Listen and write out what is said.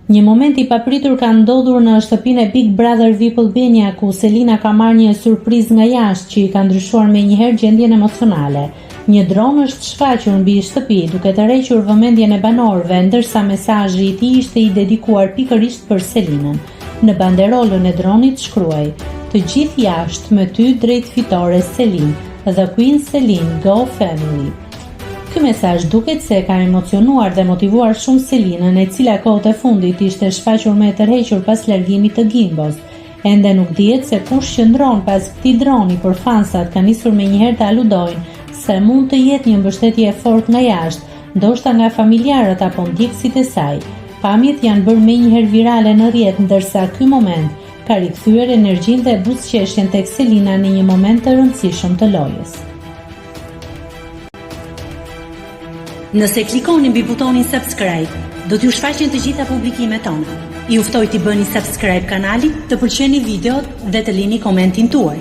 Një moment I papritur ka ndodhur në shtëpinë e Big Brother VIP Albania, ku Selina ka marrë një surprizë nga jashtë që I ka ndryshuar menjëherë gjendjen emocionale. Një dron është shfaqur mbi shtëpi, duke tërhequr vëmendjen e banorëve, ndërsa mesazhi I tij ishte I dedikuar pikërisht për Selinën. Në banderolën e dronit shkruaj: "Të gjithë jashtë me ty drejt fitore Selin, The Queen Selin, Go Family." Ky mesazh duket se ka emocionuar dhe motivuar shumë Selinën, e cila kohët e fundit ishte shfaqur me tërhequr pas largimit të Gimbos. Ende nuk dihet se kush qëndron pas këtij droni, por fansat kanë nisur menjëherë të aludojnë se mund të jetë një mbështetje e fortë nga jashtë, ndoshta nga familjarët apo ndjekësit e saj. Pamjet janë bërë menjëherë virale në rrjet, ndërsa ky moment ka rikthyer energjinë dhe buzëqeshjen tek Selina në një moment të rëndësishëm të lojës. Nëse klikoni mbi butonin subscribe, do t'ju shfaqen të gjitha publikimet tona. Ju ftoj t'i bëni subscribe kanalit, të pëlqeni videot dhe të lini komentin tuaj.